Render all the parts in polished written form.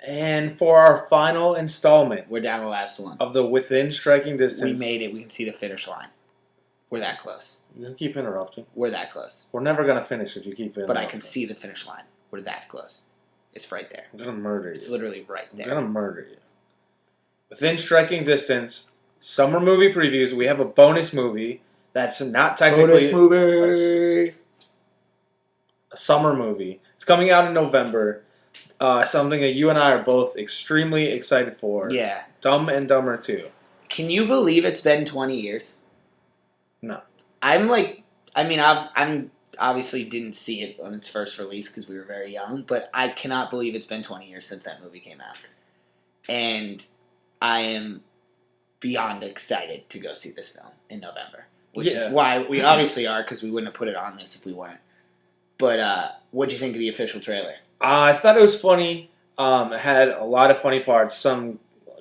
And for our final installment We're down to the last one. of the Within Striking We Distance. made it. We can see the finish line. We're that close. You're going to keep interrupting. We're that close. We're never going to finish if you keep interrupting. But I can see the finish line. We're that close. It's right there. I'm going to murder you. It's literally right there. I'm going to murder you. Within Striking Distance, summer movie previews. We have a bonus movie that's not technically movie. a summer movie. It's coming out in November. Something that you and I are both extremely excited for. Yeah. Dumb and Dumber 2. Can you believe it's been 20 years? No. I'm obviously didn't see it on its first release because we were very young, but I cannot believe it's been 20 years since that movie came out. And I am beyond excited to go see this film in November, which is why we obviously are, because we wouldn't have put it on this if we weren't. But what'd you think of the official trailer? I thought it was funny. It had a lot of funny parts, some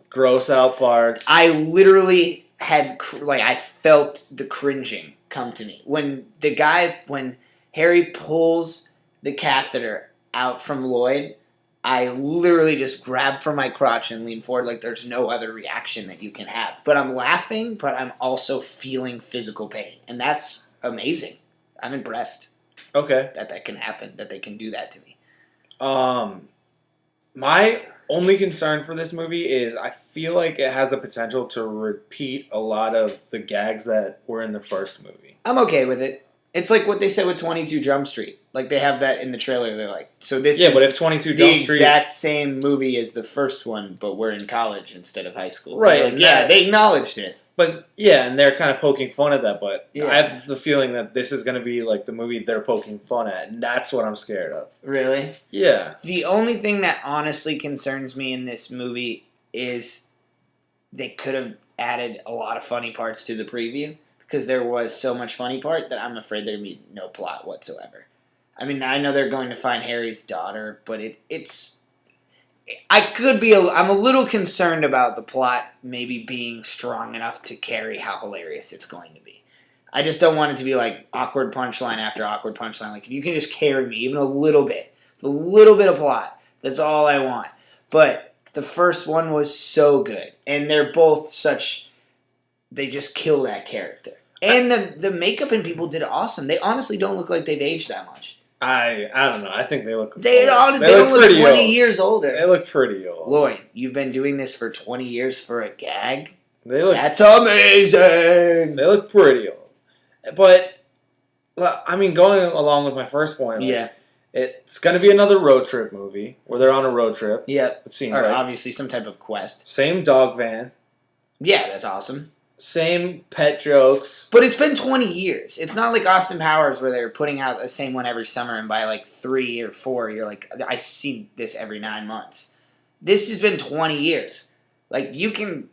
gross out parts. I literally had, I felt the cringing come to me. When Harry pulls the catheter out from Lloyd, I literally just grabbed from my crotch and leaned forward like there's no other reaction that you can have. But I'm laughing, but I'm also feeling physical pain. And that's amazing. I'm impressed. Okay. That can happen, that they can do that to me. My only concern for this movie is I feel like it has the potential to repeat a lot of the gags that were in the first movie. I'm okay with it. It's like what they said with 22 Jump Street. Like, they have that in the trailer. They're like, so this Yeah, is but if 22 the Jump Street... exact same movie as the first one, but we're in college instead of high school. Right. Like, yeah, they acknowledged it. But, yeah, and they're kind of poking fun at that, but Yeah. I have the feeling that this is going to be like the movie they're poking fun at, and that's what I'm scared of. Really? Yeah. The only thing that honestly concerns me in this movie is they could have added a lot of funny parts to the preview, because there was so much funny part that I'm afraid there'd be no plot whatsoever. I mean, I know they're going to find Harry's daughter, but I'm a little concerned about the plot maybe being strong enough to carry how hilarious it's going to be. I just don't want it to be like awkward punchline after awkward punchline. Like, if you can just carry me even a little bit of plot, that's all I want. But the first one was so good, and they're both they just kill that character. And the makeup and people did awesome. They honestly don't look like they've aged that much. I don't know. I think they look... They don't look 20 years older. They look pretty old. Lloyd, you've been doing this for 20 years for a gag? That's amazing! They look pretty old. But, I mean, going along with my first point, it's going to be another road trip movie where they're on a road trip. Yep. It seems or like. Obviously some type of quest. Same dog van. Yeah, that's awesome. Same pet jokes. But it's been 20 years. It's not like Austin Powers where they're putting out the same one every summer, and by like 3 or 4, you're like, I see this every 9 months. This has been 20 years. Like, you can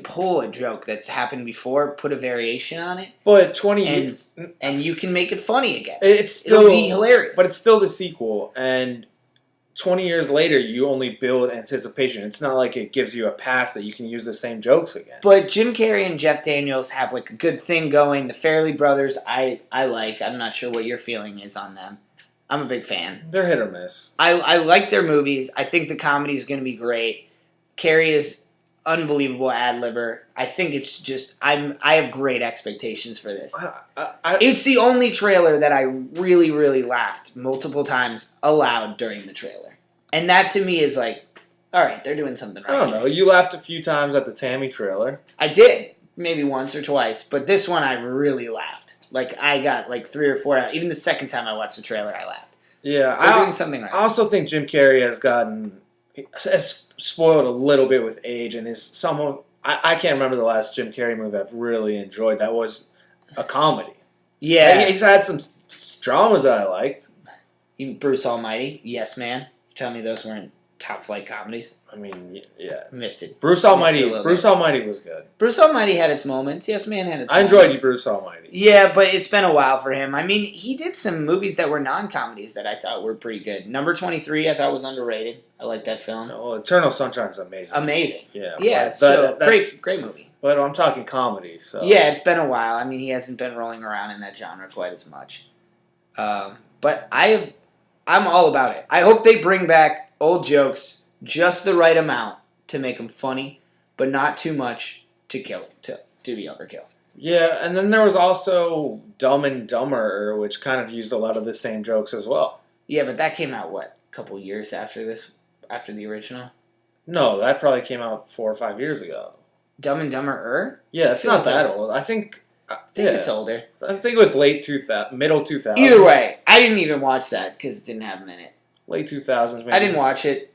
pull a joke that's happened before, put a variation on it. But 20 years... And you can make it funny again. It'll be hilarious. But it's still the sequel, and 20 years later, you only build anticipation. It's not like it gives you a pass that you can use the same jokes again. But Jim Carrey and Jeff Daniels have like a good thing going. The Farrelly brothers, I like. I'm not sure what your feeling is on them. I'm a big fan. They're hit or miss. I like their movies. I think the comedy is going to be great. Carrey is unbelievable ad-libber. I think it's just... I have great expectations for this. It's the only trailer that I really, really laughed multiple times aloud during the trailer. And that to me is like, all right, they're doing something right. I don't know. You laughed a few times at the Tammy trailer. I did. Maybe once or twice. But this one I really laughed. Like, I got like 3 or 4 out. Even the second time I watched the trailer, I laughed. Yeah. So doing something right. I also think Jim Carrey has spoiled a little bit with age, and is someone... I can't remember the last Jim Carrey movie I've really enjoyed that was a comedy. Yeah. He's had some dramas that I liked. Even Bruce Almighty, Yes Man. Tell me those weren't top flight comedies. I mean, yeah. Missed it. Bruce Almighty was good. Bruce Almighty had its moments. Yes Man had its moments. I enjoyed Bruce Almighty. Yeah, but it's been a while for him. I mean, he did some movies that were non-comedies that I thought were pretty good. Number 23 I thought was underrated. I like that film. Well, Eternal Sunshine's amazing. Amazing. Yeah. Yeah, great movie. But I'm talking comedy, so... Yeah, it's been a while. I mean, he hasn't been rolling around in that genre quite as much. But I'm all about it. I hope they bring back old jokes just the right amount to make them funny, but not too much to do the overkill. Yeah, and then there was also Dumb and Dumber, which kind of used a lot of the same jokes as well. Yeah, but that came out a couple years after the original. No, that probably came out 4 or 5 years ago. Dumb and Dumber. Yeah, it's not that old. I think It's older. I think it was late 2000, middle 2000s. Either way, I didn't even watch that because it didn't have him in it. Late 2000s, maybe. I didn't watch it.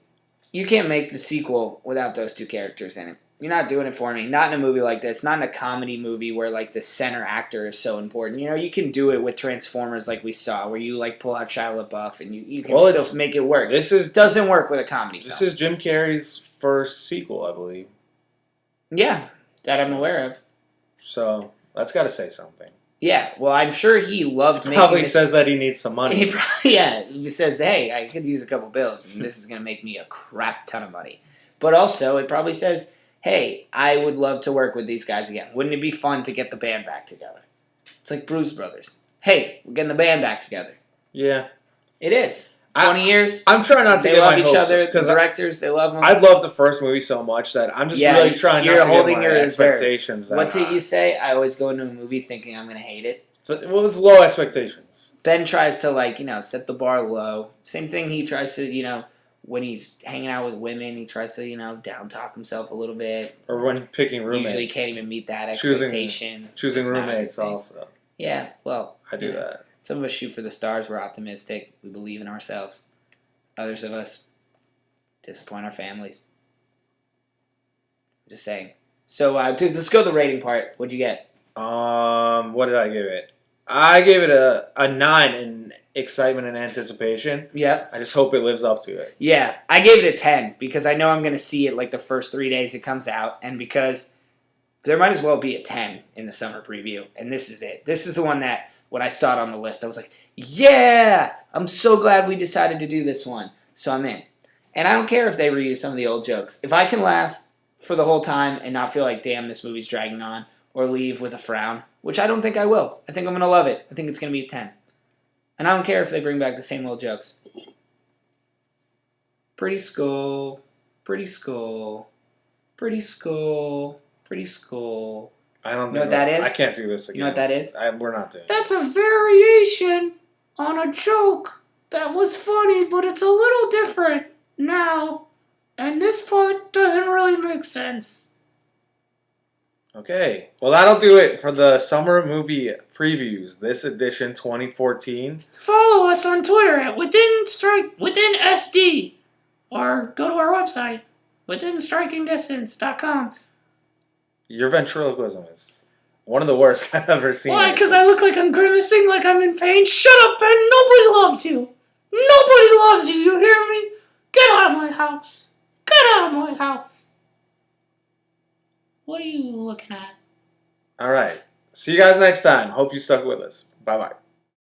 You can't make the sequel without those two characters in it. You're not doing it for me. Not in a movie like this. Not in a comedy movie where like the center actor is so important. You know, you can do it with Transformers like we saw, where you like pull out Shia LaBeouf and you can still make it work. This doesn't work with a comedy film. This is Jim Carrey's first sequel, I believe. Yeah, that I'm aware of. So that's got to say something. Yeah, well, I'm sure he loved making Probably says that he needs some money. He says, hey, I could use a couple bills, and this is going to make me a crap ton of money. But also, it probably says, hey, I would love to work with these guys again. Wouldn't it be fun to get the band back together? It's like Blues Brothers. Hey, we're getting the band back together. Yeah. It is. 20 years. I'm trying not to get my hopes. They love each other. The directors, they love them. I love the first movie so much that I'm just really trying not to get my expectations. What's it you say? I always go into a movie thinking I'm going to hate it. Well, with low expectations. Ben tries to, set the bar low. Same thing he tries to, when he's hanging out with women, he tries to, down-talk himself a little bit. Or when picking roommates. Usually can't even meet that expectation. Choosing roommates also. Yeah, well. I do that. Some of us shoot for the stars. We're optimistic. We believe in ourselves. Others of us disappoint our families. Just saying. So, let's go to the rating part. What'd you get? What did I give it? I gave it a 9 in excitement and anticipation. Yeah. I just hope it lives up to it. Yeah. I gave it a 10 because I know I'm going to see it like the first 3 days it comes out, and because there might as well be a 10 in the summer preview, and this is it. This is the one that, when I saw it on the list, I was like, yeah! I'm so glad we decided to do this one. So I'm in. And I don't care if they reuse some of the old jokes. If I can laugh for the whole time and not feel like, damn, this movie's dragging on, or leave with a frown, which I don't think I will. I think I'm going to love it. I think it's going to be a 10. And I don't care if they bring back the same old jokes. Pretty Skull, Pretty Skull, Pretty Skull, Pretty Skull. I don't know what that is? I can't do this again. You know what that is? We're not doing it. That's a variation on a joke that was funny, but it's a little different now. And this part doesn't really make sense. Okay. Well, that'll do it for the summer movie previews, this edition 2014. Follow us on Twitter at WithinSD, or go to our website, WithinStrikingDistance.com. Your ventriloquism is one of the worst I've ever seen. Why? Because I look like I'm grimacing, like I'm in pain? Shut up, Ben! Nobody loves you! Nobody loves you, you hear me? Get out of my house! Get out of my house! What are you looking at? All right. See you guys next time. Hope you stuck with us. Bye-bye.